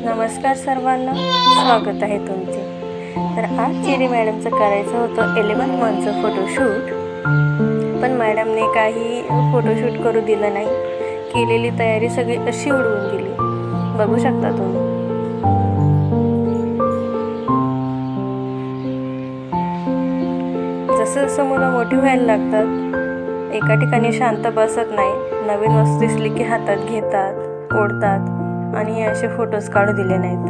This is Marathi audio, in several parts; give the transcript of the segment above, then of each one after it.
नमस्कार सर्वांना, स्वागत आहे तुमचे। तर आज चेरी मॅडमचं करायचं होतं 11 मंथचं फोटोशूट, पण मॅडमने काही फोटोशूट करू दिलं नाही। केलेली तयारी सगळी अशी उडवून दिली, बघू शकता तुम्ही। जसं जसं मुलं मोठी व्हायला लागतात, एका ठिकाणी शांत बसत नाही। नवीन वस्तू दिसली की हातात घेतात, ओढतात आणि असे फोटोज काढू दिले नाहीत।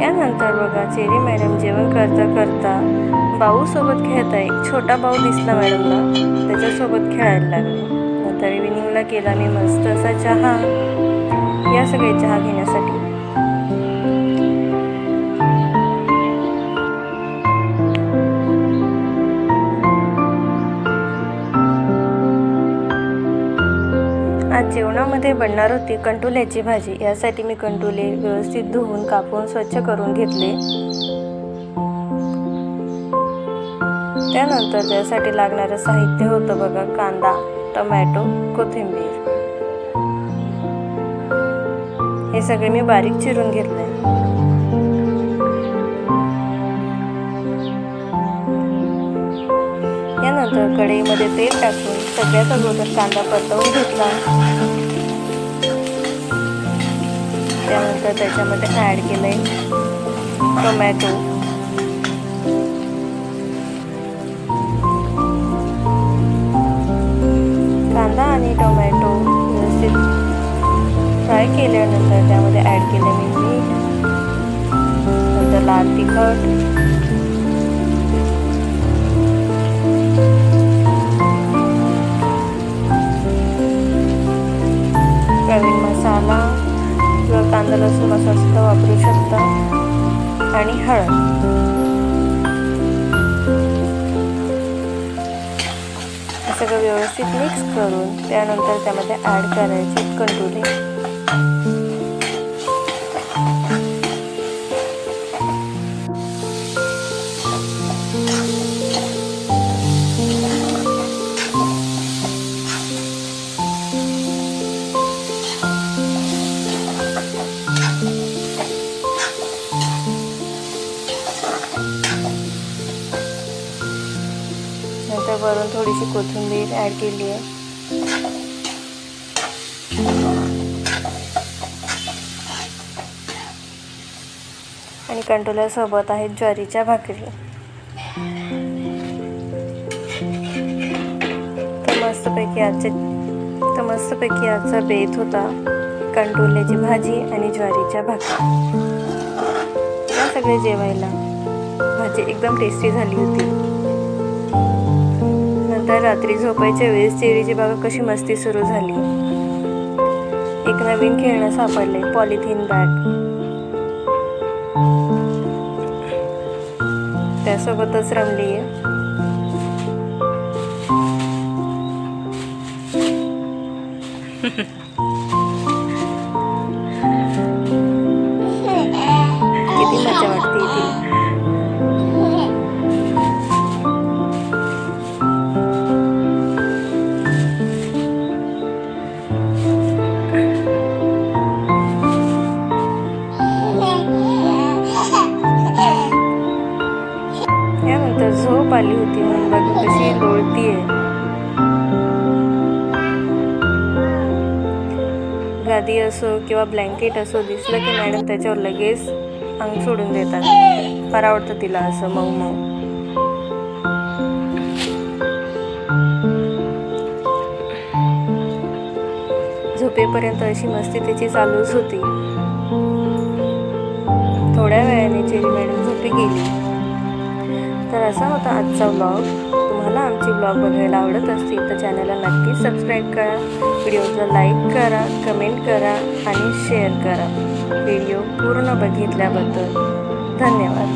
यानंतर बघा, चेरी मॅडम जेवण करता करता भाऊ सोबत खेळत आहे। छोटा भाऊ दिसला मॅडमला, त्याच्यासोबत खेळायला लागले। नंतर इव्हिनिंगला केला मी मस्त असा चहा, या सगळे चहा घेण्यासाठी। आज जेवणामध्ये बनणार होती कंटोल्याची भाजी। यासाठी मी कंटोले व्यवस्थित धुवून कापून स्वच्छ करून घेतले। त्यानंतर त्यासाठी लागणारं साहित्य होतं बघा, कांदा, टोमॅटो, कोथिंबीर, हे सगळे मी बारीक चिरून घेतले। यानंतर कढईमध्ये तेल टाकून सगळ्यात अगोदर कांदा परतवून घेतला। त्यानंतर त्याच्यामध्ये ॲड केले टोमॅटो, कांदा आणि टोमॅटो व्यवस्थित फ्राय केल्यानंतर त्यामध्ये ॲड केले मी मीठ, नंतर लाल तिखट, प्रवीण मसाला किंवा कांदा लसूण मसाला सुद्धा वापरू शकता, आणि हळद। हे सगळं व्यवस्थित मिक्स करून त्यानंतर त्यामध्ये ॲड करायचे कंटोले। नंतर वरून थोडीशी कोथिंबीर ॲड केली आहे। आणि कंटोल्यासोबत आहेत ज्वारीच्या भाकरी। तर मस्तपैकी आजचा बेत होता कंटोल्याची भाजी आणि ज्वारीच्या भाकरी। या सगळे जेवायला भाजी एकदम टेस्टी झाली होती। नंतर रात्री झोपायच्या वेळेस चेरीची बघा कशी मस्ती सुरू झाली। एक नवीन खेळणं सापडले, पॉलिथिन बॅग, त्यासोबतच रमली आहे। किती मजा वाटते ती। यानंतर झोप आली होती म्हणून बघू कशी लोळतीये। गादी असो किंवा ब्लँकेट असो दिसलं की मॅडम त्याच्यावर लगेच अंग सोडून देतात। फार आवडतं तिला असं मऊ मऊ। झोपेपर्यंत अशी मस्ती त्याची चालूच होती। थोड्या वेळाने चेरी मॅडम झोपी गेली। तर असा होता आजचा व्लॉग। तुम्हाला आमची व्लॉग बघायला आवडत असतील तर चॅनलला नक्की सबस्क्राईब करा, व्हिडिओला लाईक करा, कमेंट करा आणि शेअर करा। व्हिडिओ पूर्ण बघितल्याबद्दल धन्यवाद।